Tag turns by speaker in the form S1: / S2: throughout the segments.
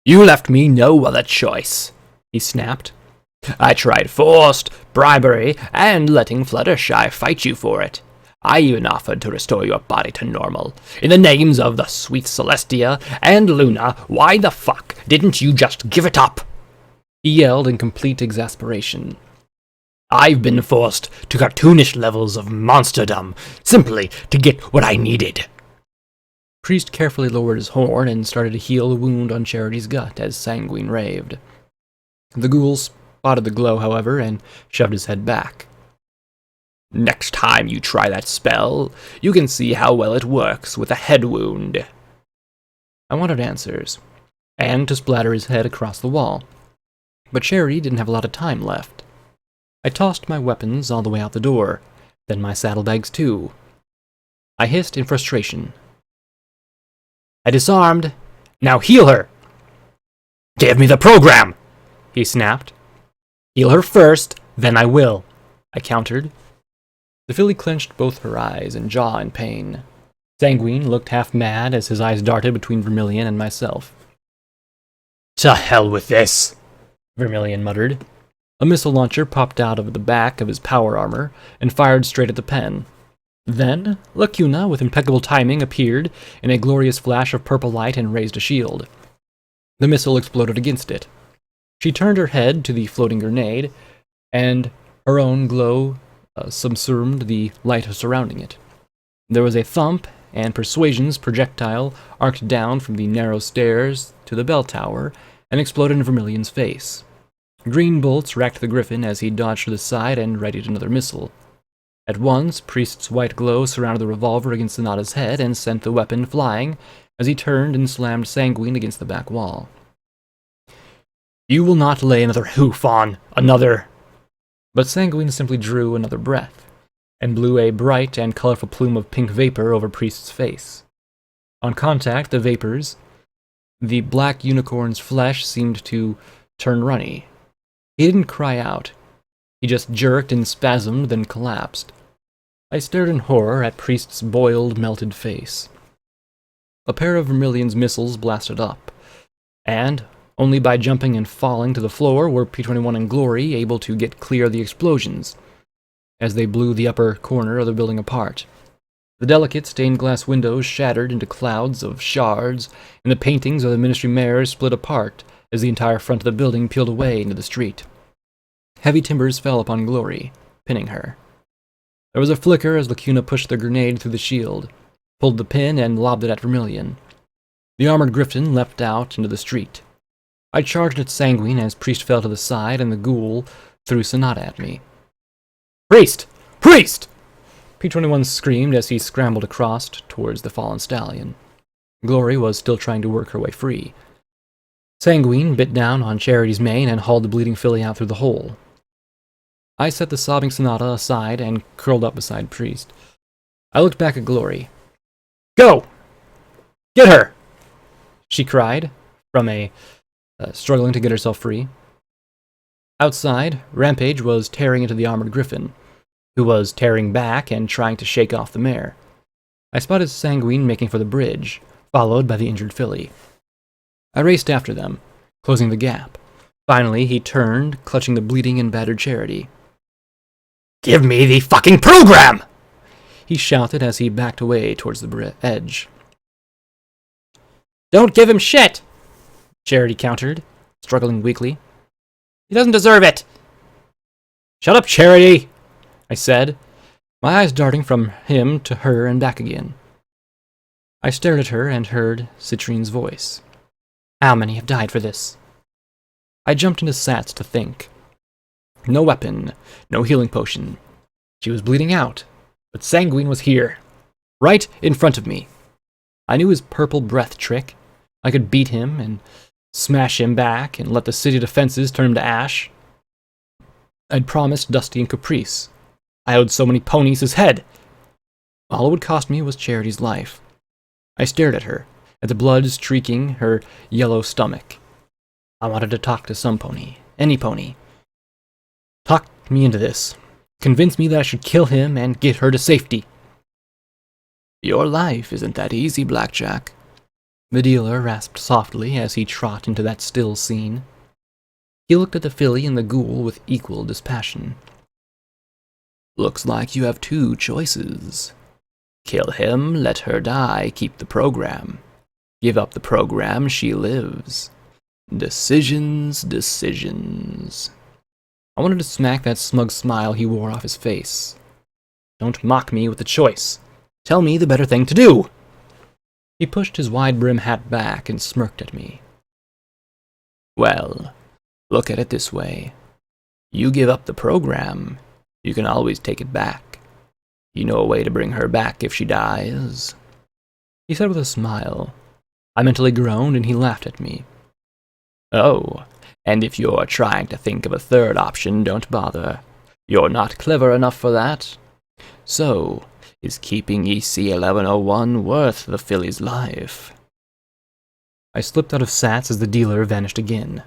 S1: You left me no other choice, he snapped. I tried forced, bribery, and letting Fluttershy fight you for it. I even offered to restore your body to normal. In the names of the sweet Celestia and Luna, why the fuck didn't you just give it up? He yelled in complete exasperation. I've been forced to cartoonish levels of monsterdom, simply to get what I needed. Priest carefully lowered his horn and started to heal the wound on Charity's gut as Sanguine raved. The ghoul spotted the glow, however, and shoved his head back. Next time you try that spell, you can see how well it works with a head wound. I wanted answers, and to splatter his head across the wall. But Charity didn't have a lot of time left. I tossed my weapons all the way out the door, then my saddlebags too. I hissed in frustration. I disarmed. Now heal her! Give me the program! He snapped. Heal her first, then I will, I countered. The filly clenched both her eyes and jaw in pain. Sanguine looked half mad as his eyes darted between Vermilion and myself. To hell with this, Vermilion muttered. A missile launcher popped out of the back of his power armor and fired straight at the pen. Then, Lacuna, with impeccable timing, appeared in a glorious flash of purple light and raised a shield. The missile exploded against it. She turned her head to the floating grenade, and her own glow subsumed the light surrounding it. There was a thump, and Persuasion's projectile arced down from the narrow stairs to the bell tower and exploded in Vermilion's face. Green bolts racked the griffin as he dodged to the side and readied another missile. At once, Priest's white glow surrounded the revolver against Sonata's head and sent the weapon flying as he turned and slammed Sanguine against the back wall. You will not lay another hoof on another... But Sanguine simply drew another breath, and blew a bright and colorful plume of pink vapor over Priest's face. On contact, the black unicorn's flesh seemed to turn runny. He didn't cry out. He just jerked and spasmed, then collapsed. I stared in horror at Priest's boiled, melted face. A pair of Vermilion's missiles blasted up, and only by jumping and falling to the floor were P-21 and Glory able to get clear of the explosions, as they blew the upper corner of the building apart. The delicate stained glass windows shattered into clouds of shards, and the paintings of the Ministry Mayors split apart as the entire front of the building peeled away into the street. Heavy timbers fell upon Glory, pinning her. There was a flicker as Lacuna pushed the grenade through the shield, pulled the pin, and lobbed it at Vermilion. The armored griffin leapt out into the street. I charged at Sanguine as Priest fell to the side, and the ghoul threw Sonata at me. Priest! Priest! P-21 screamed as he scrambled across towards the fallen stallion. Glory was still trying to work her way free. Sanguine bit down on Charity's mane and hauled the bleeding filly out through the hole. I set the sobbing Sonata aside and curled up beside Priest. I looked back at Glory. Go! Get her! She cried, struggling to get herself free. Outside, Rampage was tearing into the armored griffin, who was tearing back and trying to shake off the mare. I spotted Sanguine making for the bridge, followed by the injured filly. I raced after them, closing the gap. Finally, he turned, clutching the bleeding and battered Charity. Give me the fucking program! He shouted as he backed away towards the edge. Don't give him shit! Charity countered, struggling weakly. He doesn't deserve it! Shut up, Charity! I said, my eyes darting from him to her and back again. I stared at her and heard Citrine's voice. How many have died for this? I jumped into Sats to think. No weapon, no healing potion. She was bleeding out, but Sanguine was here, right in front of me. I knew his purple breath trick. I could beat him and smash him back and let the city defenses turn him to ash. I'd promised Dusty and Caprice. I owed so many ponies his head. All it would cost me was Charity's life. I stared at her, at the blood streaking her yellow stomach. I wanted to talk to some pony, any pony. Talk me into this. Convince me that I should kill him and get her to safety. Your life isn't that easy, Blackjack. the dealer rasped softly as he trot into that still scene. He looked at the filly and the ghoul with equal dispassion. Looks like you have two choices. Kill him, let her die, keep the program. Give up the program, she lives. Decisions, decisions. I wanted to smack that smug smile he wore off his face. Don't mock me with the choice. Tell me the better thing to do. He pushed his wide-brim hat back and smirked at me. Well, look at it this way. You give up the program, you can always take it back. You know a way to bring her back if she dies. He said with a smile. I mentally groaned and he laughed at me. Oh, and if you're trying to think of a third option, don't bother. You're not clever enough for that. So, is keeping EC 1101 worth the filly's life? I slipped out of Sats as the dealer vanished again.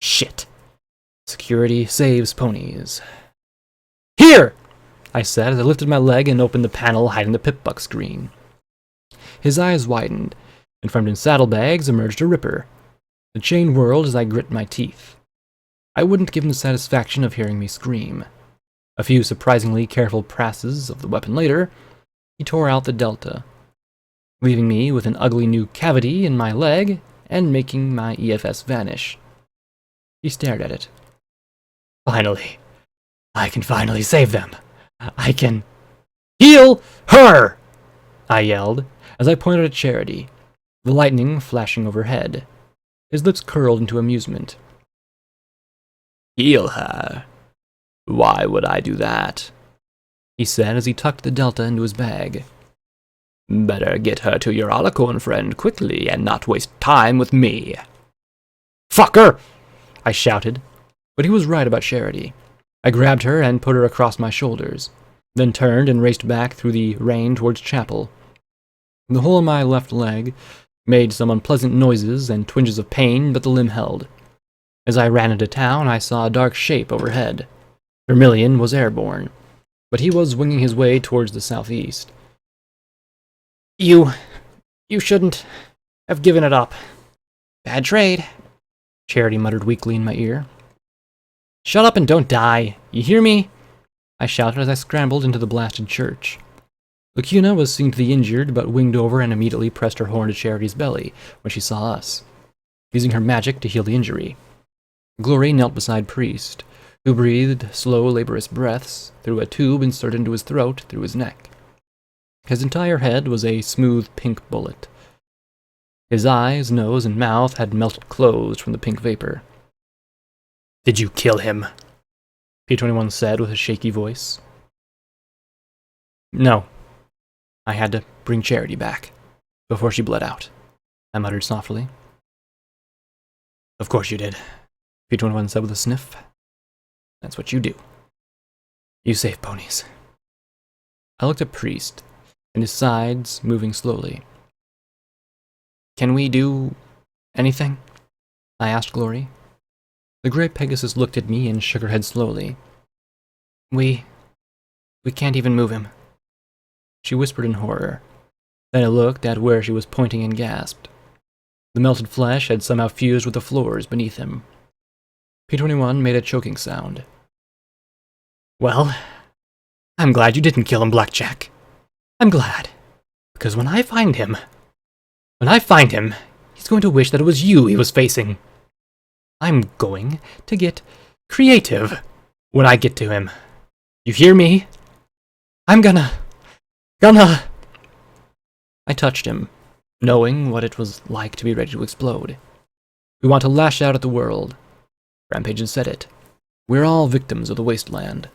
S1: Shit. Security saves ponies. Here! I said as I lifted my leg and opened the panel hiding the pip-buck screen. His eyes widened, and from his saddlebags emerged a ripper. The chain whirled as I grit my teeth. I wouldn't give him the satisfaction of hearing me scream. A few surprisingly careful passes of the weapon later, he tore out the delta, leaving me with an ugly new cavity in my leg and making my EFS vanish. He stared at it. Finally. I can finally save them. I can... Heal her! I yelled, as I pointed at Charity, the lightning flashing overhead. His lips curled into amusement. Heal her? Why would I do that? He said as he tucked the delta into his bag. Better get her to your alicorn friend quickly and not waste time with me. Fucker! I shouted, but he was right about Charity. I grabbed her and put her across my shoulders, then turned and raced back through the rain towards chapel. The whole of my left leg made some unpleasant noises and twinges of pain, but the limb held. As I ran into town, I saw a dark shape overhead. Vermilion was airborne, but he was winging his way towards the southeast. You shouldn't have given it up. Bad trade, Charity muttered weakly in my ear. Shut up and don't die, you hear me? I shouted as I scrambled into the blasted church. Lacuna was seen to the injured, but winged over and immediately pressed her horn to Charity's belly when she saw us, using her magic to heal the injury. Glory knelt beside Priest, who breathed slow, laborious breaths through a tube inserted into his throat through his neck. His entire head was a smooth pink bullet. His eyes, nose, and mouth had melted closed from the pink vapor. Did you kill him? P21 said with a shaky voice. No. I had to bring Charity back, before she bled out, I muttered softly. Of course you did, P21 said with a sniff. That's what you do. You save ponies. I looked at Priest, and his sides moving slowly. Can we do anything? I asked Glory. The gray Pegasus looked at me and shook her head slowly. We can't even move him, she whispered in horror. Then I looked at where she was pointing and gasped. The melted flesh had somehow fused with the floors beneath him. P21 made a choking sound. Well, I'm glad you didn't kill him, Blackjack. I'm glad, because when I find him, he's going to wish that it was you he was facing. I'm going to get creative when I get to him. You hear me? I'm gonna... I touched him, knowing what it was like to be ready to explode. We want to lash out at the world. Rampage had said it. We're all victims of the wasteland.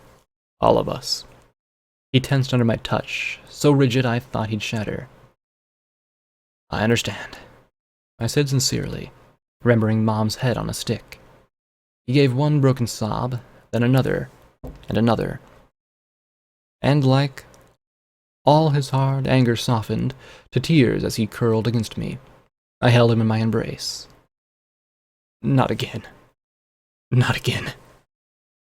S1: All of us. He tensed under my touch, so rigid I thought he'd shatter. I understand, I said sincerely, remembering Mom's head on a stick. He gave one broken sob, then another, and another. And like all his hard anger softened to tears as he curled against me. I held him in my embrace. Not again. Not again,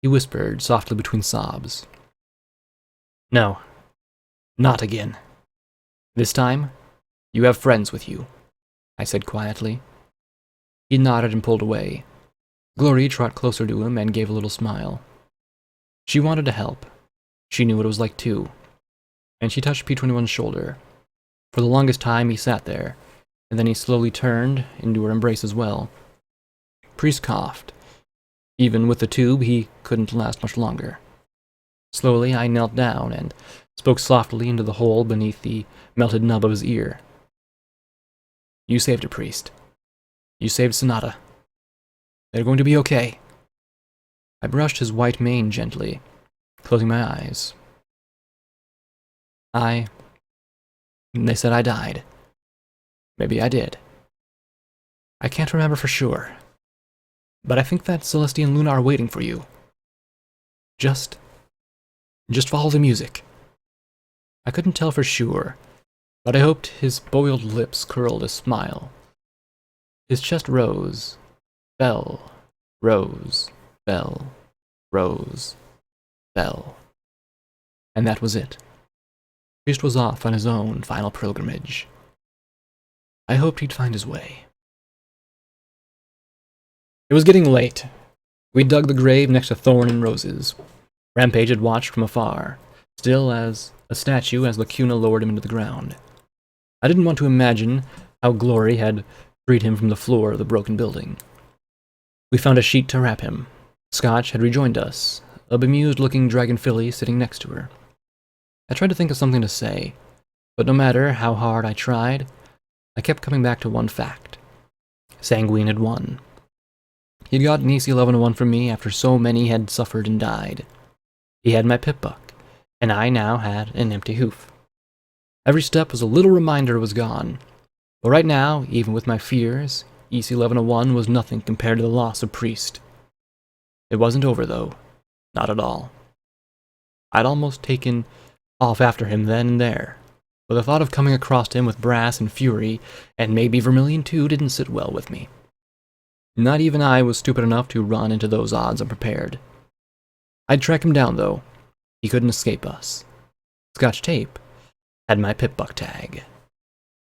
S1: he whispered softly between sobs. No, not again. This time, you have friends with you. I said quietly. He nodded and pulled away. Glory trotted closer to him and gave a little smile. She wanted to help. She knew what it was like too. And she touched P21's shoulder. For the longest time he sat there, and then he slowly turned into her embrace as well. Priest coughed. Even with the tube, he couldn't last much longer. Slowly, I knelt down and spoke softly into the hole beneath the melted nub of his ear. You saved a priest. You saved Sonata. They're going to be okay. I brushed his white mane gently, closing my eyes. They said I died. Maybe I did. I can't remember for sure. But I think that Celeste and Luna are waiting for you. Just follow the music. I couldn't tell for sure, but I hoped his boiled lips curled a smile. His chest rose, fell, rose, fell, rose, fell. And that was it. Priest was off on his own final pilgrimage. I hoped he'd find his way. It was getting late. We dug the grave next to Thorn and Roses. Rampage had watched from afar, still as a statue as Lacuna lowered him into the ground. I didn't want to imagine how Glory had freed him from the floor of the broken building. We found a sheet to wrap him. Scotch had rejoined us, a bemused-looking dragon filly sitting next to her. I tried to think of something to say, but no matter how hard I tried, I kept coming back to one fact. Sanguine had won. He'd gotten EC 1101 from me after so many had suffered and died. He had my pip-buck, and I now had an empty hoof. Every step was a little reminder it was gone. But right now, even with my fears, EC 1101 was nothing compared to the loss of Priest. It wasn't over, though. Not at all. I'd almost taken off after him then and there, but the thought of coming across him with Brass and Fury, and maybe Vermilion too, didn't sit well with me. Not even I was stupid enough to run into those odds unprepared. I'd track him down, though. He couldn't escape us. Scotch tape had my pip-buck tag.